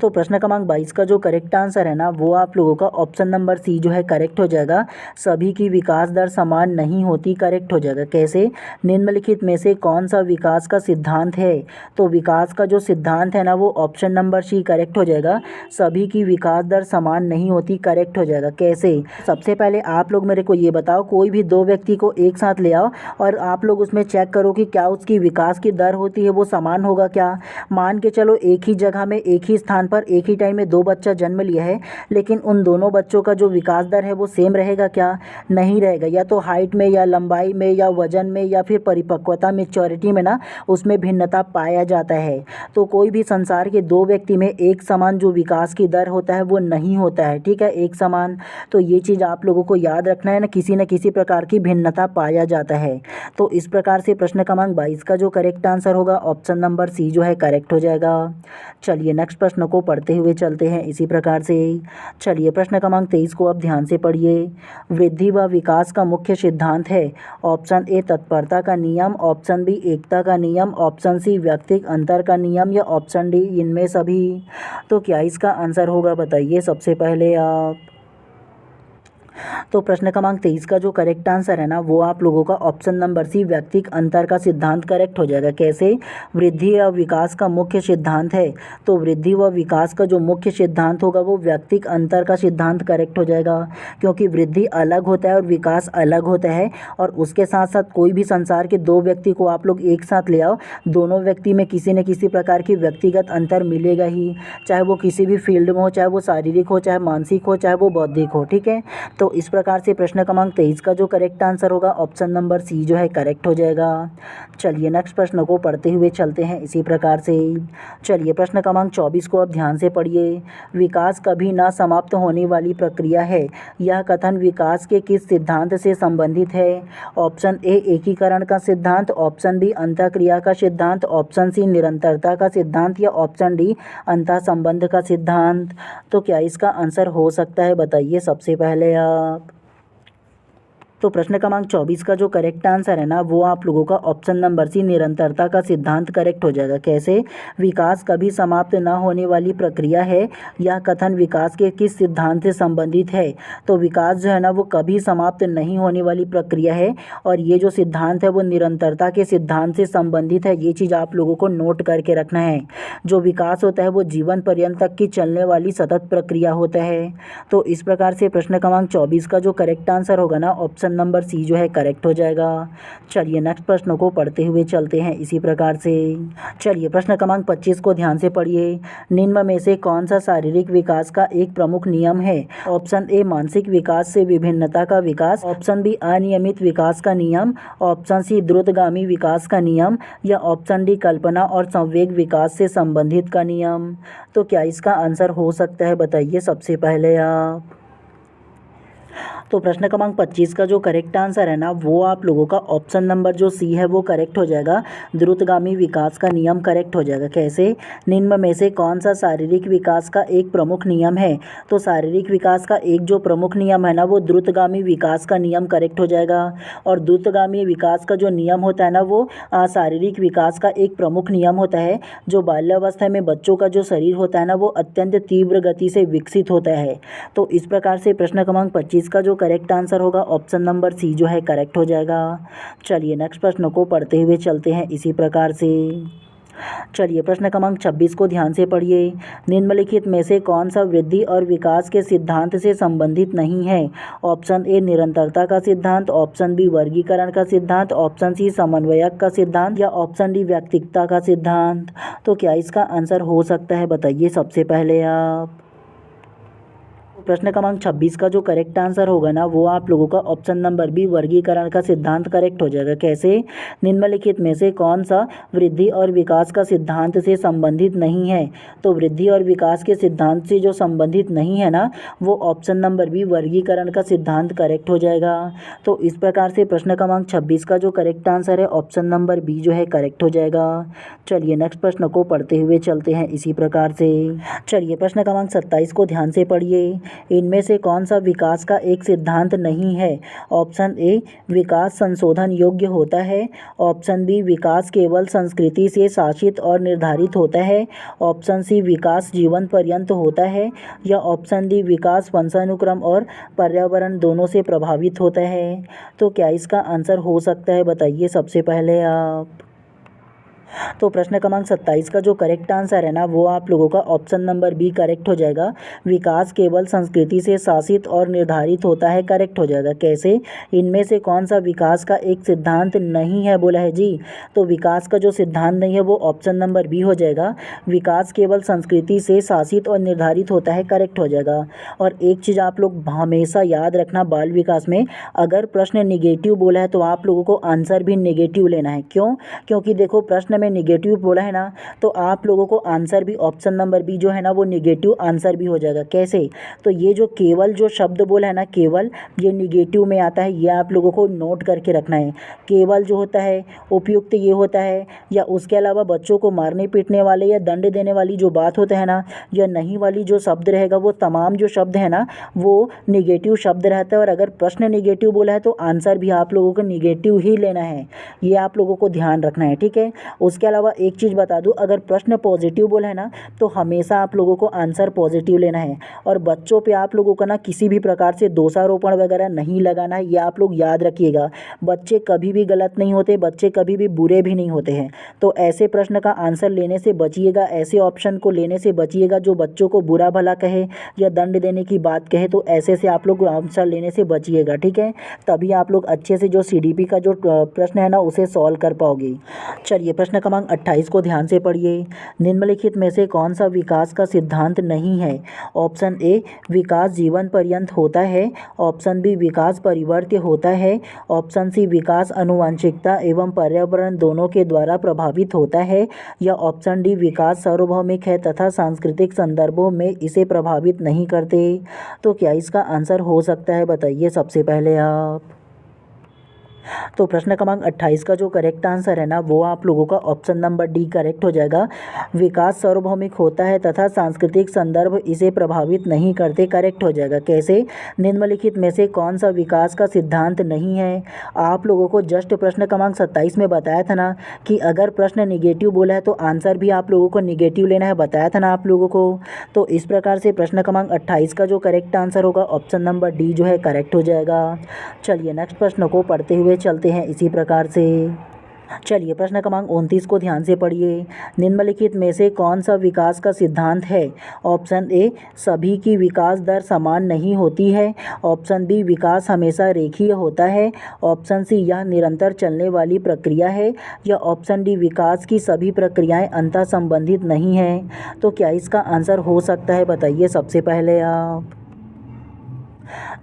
तो प्रश्न क्रमांक 22 का जो करेक्ट आंसर है ना वो आप लोगों का ऑप्शन नंबर सी जो है करेक्ट हो जाएगा। सभी की विकास दर समान नहीं होती करेक्ट हो जाएगा। कैसे? निम्नलिखित में से कौन सा विकास का सिद्धांत है? तो विकास का जो सिद्धांत है ना वो ऑप्शन नंबर सी करेक्ट हो जाएगा। सभी की विकास दर समान नहीं होती करेक्ट हो जाएगा। कैसे? सबसे पहले आप लोग मेरे को ये बताओ, कोई भी दो व्यक्ति को एक साथ ले आओ और आप लोग उसमें चेक करो कि क्या उसकी विकास की दर होती है वो समान होगा क्या। मान के चलो एक ही जगह में एक ही स्थान पर एक ही टाइम में दो बच्चा जन्म लिया है, लेकिन उन दोनों बच्चों का जो विकास दर है वो सेम रहेगा क्या? नहीं रहेगा। या तो हाइट में या लंबाई में या वजन में या फिर परिपक्वता मैच्योरिटी में ना उसमें भिन्नता पाया जाता है। तो कोई भी संसार के दो व्यक्ति में एक समान जो विकास की दर होता है वो नहीं होता है। ठीक है, एक समान। तो ये चीज़ आप लोगों को याद रखना है ना, किसी न किसी प्रकार की भिन्नता पाया जाता है। तो इस प्रकार से प्रश्न क्रमांक 22 का जो करेक्ट आंसर होगा ऑप्शन नंबर सी जो है करेक्ट हो जाएगा। चलिए नेक्स्ट प्रश्न को पढ़ते हुए चलते हैं इसी प्रकार से। चलिए प्रश्न क्रमांक 23 को अब ध्यान से पढ़िए। वृद्धि व विकास का मुख्य सिद्धांत है। ऑप्शन ए तत्परता का नियम, ऑप्शन बी एकता का नियम, ऑप्शन सी व्यक्तिगत अंतर का नियम या ऑप्शन डी इनमें सभी। तो क्या इसका आंसर होगा बताइए सबसे पहले आप। तो प्रश्न क्रमांक 23 का जो करेक्ट आंसर है ना वो आप लोगों का ऑप्शन नंबर सी व्यक्तिगत अंतर का सिद्धांत करेक्ट हो जाएगा। कैसे? वृद्धि या विकास का मुख्य सिद्धांत है तो वृद्धि व विकास का जो मुख्य सिद्धांत होगा वो व्यक्तिगत अंतर का सिद्धांत करेक्ट हो जाएगा, क्योंकि वृद्धि अलग होता है और विकास अलग होता है। और उसके साथ साथ कोई भी संसार के दो व्यक्ति को आप लोग एक साथ ले आओ, दोनों व्यक्ति में किसी न किसी प्रकार की व्यक्तिगत अंतर मिलेगा ही, चाहे वो किसी भी फील्ड में हो, चाहे वो शारीरिक हो, चाहे मानसिक हो, चाहे वो बौद्धिक हो। ठीक है, तो इस प्रकार से प्रश्न क्रमांक 23 का जो करेक्ट आंसर होगा ऑप्शन नंबर सी जो है करेक्ट हो जाएगा। चलिए नेक्स्ट प्रश्न को पढ़ते हुए चलते हैं इसी प्रकार से। चलिए प्रश्न क्रमांक 24 को अब ध्यान से पढ़िए। विकास कभी ना समाप्त होने वाली प्रक्रिया है, यह कथन विकास के किस सिद्धांत से संबंधित है? ऑप्शन ए एकीकरण का सिद्धांत, ऑप्शन बी अंतःक्रिया का सिद्धांत, ऑप्शन सी निरंतरता का सिद्धांत या ऑप्शन डी अंतः संबंध का सिद्धांत। तो क्या इसका आंसर हो सकता है बताइए सबसे पहले आप। तो प्रश्न क्रमांक 24 का जो करेक्ट आंसर है ना वो आप लोगों का ऑप्शन नंबर सी निरंतरता का सिद्धांत करेक्ट हो जाएगा। कैसे? विकास कभी समाप्त न होने वाली प्रक्रिया है, यह कथन विकास के किस सिद्धांत से संबंधित है? तो विकास जो है ना वो कभी समाप्त नहीं होने वाली प्रक्रिया है और ये जो सिद्धांत है वो निरंतरता के सिद्धांत से संबंधित है। ये चीज़ आप लोगों को नोट करके रखना है। जो विकास होता है वो जीवन पर्यंत तक की चलने वाली सतत प्रक्रिया होता है। तो इस प्रकार से प्रश्न क्रमांक 24 का जो करेक्ट आंसर होगा ना ऑप्शन नंबर सी जो है करेक्ट हो जाएगा। चलिए नेक्स्ट प्रश्न को पढ़ते हुए चलते हैं इसी प्रकार से। चलिए प्रश्न क्रमांक 25 को ध्यान से पढ़िए। निम्न में से कौन सा शारीरिक विकास का एक प्रमुख नियम है? ऑप्शन ए मानसिक विकास से विभिन्नता का विकास, ऑप्शन बी अनियमित विकास का नियम, ऑप्शन सी द्रुतगामी विकास का नियम या ऑप्शन डी कल्पना और संवेग विकास से संबंधित का नियम। तो क्या इसका आंसर हो सकता है बताइए सबसे पहले आप। तो प्रश्न क्रमांक 25 का जो करेक्ट आंसर है ना वो आप लोगों का ऑप्शन नंबर जो सी है वो करेक्ट हो जाएगा। द्रुतगामी विकास का नियम करेक्ट हो जाएगा। कैसे? निम्न में से कौन सा शारीरिक विकास का एक प्रमुख नियम है? तो शारीरिक विकास का एक जो प्रमुख नियम है ना वो द्रुतगामी विकास का नियम करेक्ट हो जाएगा। और द्रुतगामी विकास का जो नियम होता है ना वो शारीरिक विकास का एक प्रमुख नियम होता है। जो बाल्यावस्था में बच्चों का जो शरीर होता है ना वो अत्यंत तीव्र गति से विकसित होता है। तो इस प्रकार से प्रश्न क्रमांक 25 का जो करेक्ट आंसर होगा ऑप्शन नंबर सी जो है करेक्ट हो जाएगा। चलिए नेक्स्ट प्रश्न को पढ़ते हुए चलते हैं इसी प्रकार से। चलिए प्रश्न क्रमांक 26 को ध्यान से पढ़िए। निम्नलिखित में से कौन सा वृद्धि और विकास के सिद्धांत से संबंधित नहीं है? ऑप्शन ए निरंतरता का सिद्धांत, ऑप्शन बी वर्गीकरण का सिद्धांत, ऑप्शन सी समन्वयक का सिद्धांत या ऑप्शन डी व्यक्तिकता का सिद्धांत। तो क्या इसका आंसर हो सकता है बताइए सबसे पहले आप। प्रश्न क्रमांक 26 का जो करेक्ट आंसर होगा ना वो आप लोगों का ऑप्शन नंबर बी वर्गीकरण का सिद्धांत करेक्ट हो जाएगा। कैसे? निम्नलिखित में से कौन सा वृद्धि और विकास का सिद्धांत से संबंधित नहीं है? तो वृद्धि और विकास के सिद्धांत से जो संबंधित नहीं है ना वो ऑप्शन नंबर बी वर्गीकरण का सिद्धांत करेक्ट हो जाएगा। तो इस प्रकार से प्रश्न क्रमांक 26 का जो करेक्ट आंसर है ऑप्शन नंबर बी जो है करेक्ट हो जाएगा। चलिए नेक्स्ट प्रश्न को पढ़ते हुए चलते हैं इसी प्रकार से। चलिए प्रश्न क्रमांक 27 को ध्यान से पढ़िए। इनमें से कौन सा विकास का एक सिद्धांत नहीं है? ऑप्शन ए विकास संशोधन योग्य होता है, ऑप्शन बी विकास केवल संस्कृति से शासित और निर्धारित होता है, ऑप्शन सी विकास जीवन पर्यंत होता है या ऑप्शन डी विकास वंशानुक्रम और पर्यावरण दोनों से प्रभावित होता है। तो क्या इसका आंसर हो सकता है बताइए सबसे पहले आप। तो प्रश्न क्रमांक 27 का जो करेक्ट आंसर है ना वो आप लोगों का ऑप्शन नंबर बी करेक्ट हो जाएगा। विकास केवल संस्कृति से शासित और निर्धारित होता है करेक्ट हो जाएगा। कैसे? इनमें से कौन सा विकास का एक सिद्धांत नहीं है बोला है जी। तो विकास का जो सिद्धांत नहीं है वो ऑप्शन नंबर बी हो जाएगा। विकास केवल संस्कृति से शासित और निर्धारित होता है करेक्ट हो जाएगा। और एक चीज़ आप लोग हमेशा याद रखना, बाल विकास में अगर प्रश्न निगेटिव बोला है तो आप लोगों को आंसर भी निगेटिव लेना है। क्यों? क्योंकि देखो प्रश्न में निगेटिव बोला है ना तो आप लोगों को आंसर भी ऑप्शन नंबर बी जो है ना वो निगेटिव आंसर भी हो जाएगा। कैसे? तो ये जो केवल जो शब्द बोला है ना केवल ये निगेटिव में आता है, ये आप लोगों को नोट करके रखना है। केवल जो होता है उपयुक्त ये होता है, या उसके अलावा बच्चों को मारने पीटने वाले या दंड देने वाली जो बात होता है ना या नहीं वाली जो शब्द रहेगा वो तमाम जो शब्द है ना वो निगेटिव शब्द रहता है। और अगर प्रश्न निगेटिव बोला है तो आंसर भी आप लोगों को निगेटिव ही लेना है, ये आप लोगों को ध्यान रखना है। ठीक है, उसके अलावा एक चीज़ बता दूं, अगर प्रश्न पॉजिटिव बोला है ना तो हमेशा आप लोगों को आंसर पॉजिटिव लेना है। और बच्चों पे आप लोगों का ना किसी भी प्रकार से दोषारोपण वगैरह नहीं लगाना है, ये आप लोग याद रखिएगा। बच्चे कभी भी गलत नहीं होते, बच्चे कभी भी बुरे भी नहीं होते हैं। तो ऐसे प्रश्न का आंसर लेने से बचिएगा, ऐसे ऑप्शन को लेने से बचिएगा जो बच्चों को बुरा भला कहे या दंड देने की बात कहे। तो ऐसे से आप लोग आंसर लेने से बचिएगा। ठीक है, तभी आप लोग अच्छे से जो CDP का जो प्रश्न है ना उसे सॉल्व कर पाओगे। चलिए प्रश्न क्रमांक 28 को ध्यान से पढ़िए। निम्नलिखित में से कौन सा विकास का सिद्धांत नहीं है? ऑप्शन ए विकास जीवन पर्यंत होता है, ऑप्शन बी विकास परिवर्त्य होता है, ऑप्शन सी विकास आनुवंशिकता एवं पर्यावरण दोनों के द्वारा प्रभावित होता है या ऑप्शन डी विकास सार्वभौमिक है तथा सांस्कृतिक संदर्भों में इसे प्रभावित नहीं करते। तो क्या इसका आंसर हो सकता है बताइए सबसे पहले आप। तो प्रश्न क्रमांक 28 का जो करेक्ट आंसर है ना वो आप लोगों का ऑप्शन नंबर डी करेक्ट हो जाएगा। विकास सार्वभौमिक होता है तथा सांस्कृतिक संदर्भ इसे प्रभावित नहीं करते करेक्ट हो जाएगा। कैसे? निम्नलिखित में से कौन सा विकास का सिद्धांत नहीं है? आप लोगों को जस्ट प्रश्न क्रमांक 27 में बताया था ना कि अगर प्रश्न निगेटिव बोला है तो आंसर भी आप लोगों को निगेटिव लेना है, बताया था ना आप लोगों को। तो इस प्रकार से प्रश्न क्रमांक 28 का जो करेक्ट आंसर होगा ऑप्शन नंबर डी जो है करेक्ट हो जाएगा। चलिए नेक्स्ट प्रश्न को पढ़ते हुए चलते हैं इसी प्रकार से। चलिए प्रश्न क्रमांक 29 को ध्यान से पढ़िए। निम्नलिखित में से कौन सा विकास का सिद्धांत है? ऑप्शन ए सभी की विकास दर समान नहीं होती है, ऑप्शन बी विकास हमेशा रेखीय होता है, ऑप्शन सी यह निरंतर चलने वाली प्रक्रिया है या ऑप्शन डी विकास की सभी प्रक्रियाएं अंतः संबंधित नहीं हैं। तो क्या इसका आंसर हो सकता है बताइए सबसे पहले आप।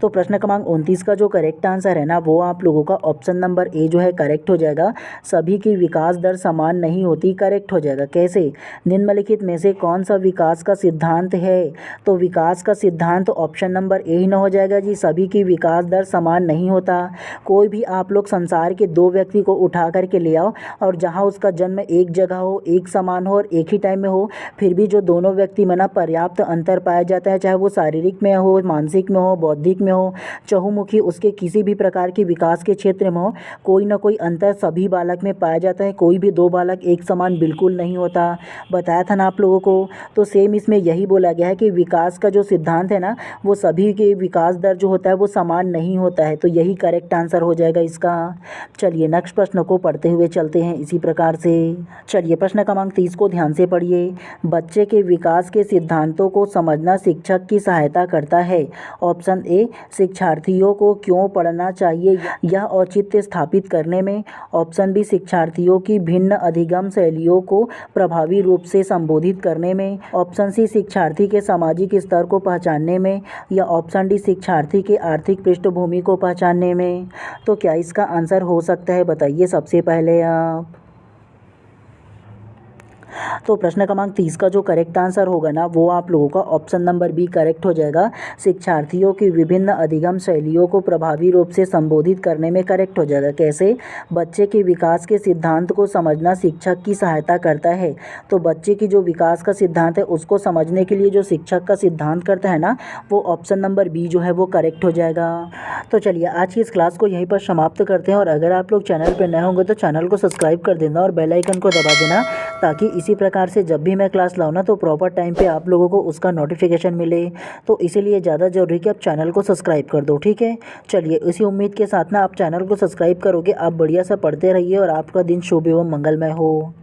तो प्रश्न क्रमांक 29 का जो करेक्ट आंसर है ना वो आप लोगों का ऑप्शन नंबर ए जो है करेक्ट हो जाएगा। सभी की विकास दर समान नहीं होती, करेक्ट हो जाएगा। कैसे? निम्नलिखित में से कौन सा विकास का सिद्धांत है? तो विकास का सिद्धांत ऑप्शन नंबर ए ही ना हो जाएगा जी, सभी की विकास दर समान नहीं होता। कोई भी आप लोग संसार के दो व्यक्ति को उठा करके ले आओ और जहाँ उसका जन्म एक जगह हो, एक समान हो और एक ही टाइम में हो, फिर भी जो दोनों व्यक्ति में ना पर्याप्त अंतर पाया जाता है, चाहे वो शारीरिक में हो, मानसिक में हो, बौद्धिक में हो, चहुमुखी उसके किसी भी प्रकार के विकास के क्षेत्र में हो, कोई ना कोई अंतर सभी बालक में पाया जाता है। कोई भी दो बालक एक समान बिल्कुल नहीं होता, बताया था ना आप लोगों को। तो सेम इसमें यही बोला गया है कि विकास का जो सिद्धांत है ना वो सभी के विकास दर जो होता है वो समान नहीं होता है। तो यही करेक्ट आंसर हो जाएगा इसका। चलिए नेक्स्ट प्रश्न को पढ़ते हुए चलते हैं इसी प्रकार से। चलिए प्रश्न क्रमांक 30 को ध्यान से पढ़िए। बच्चे के विकास के सिद्धांतों को समझना शिक्षक की सहायता करता है। ऑप्शन ए, शिक्षार्थियों को क्यों पढ़ना चाहिए यह औचित्य स्थापित करने में। ऑप्शन बी, शिक्षार्थियों की भिन्न अधिगम शैलियों को प्रभावी रूप से संबोधित करने में। ऑप्शन सी, शिक्षार्थी के सामाजिक स्तर को पहचानने में। या ऑप्शन डी, शिक्षार्थी के आर्थिक पृष्ठभूमि को पहचानने में। तो क्या इसका आंसर हो सकता है, बताइए सबसे पहले आप। तो प्रश्न क्रमांक 30 का जो करेक्ट आंसर होगा ना वो आप लोगों का ऑप्शन नंबर बी करेक्ट हो जाएगा। शिक्षार्थियों की विभिन्न अधिगम शैलियों को प्रभावी रूप से संबोधित करने में करेक्ट हो जाएगा। कैसे? बच्चे के विकास के सिद्धांत को समझना शिक्षक की सहायता करता है। तो बच्चे की जो विकास का सिद्धांत है उसको समझने के लिए जो शिक्षक का सिद्धांत करता है ना वो ऑप्शन नंबर बी जो है वो करेक्ट हो जाएगा। तो चलिए आज की इस क्लास को यहीं पर समाप्त करते हैं। और अगर आप लोग चैनल पर नए होंगे तो चैनल को सब्सक्राइब कर देना और बेल आइकन को दबा देना, ताकि इसी प्रकार से जब भी मैं क्लास लाऊँ ना तो प्रॉपर टाइम पे आप लोगों को उसका नोटिफिकेशन मिले। तो इसीलिए ज़्यादा ज़रूरी कि आप चैनल को सब्सक्राइब कर दो, ठीक है। चलिए इसी उम्मीद के साथ ना आप चैनल को सब्सक्राइब करोगे, आप बढ़िया सा पढ़ते रहिए और आपका दिन शुभ एवं मंगलमय हो।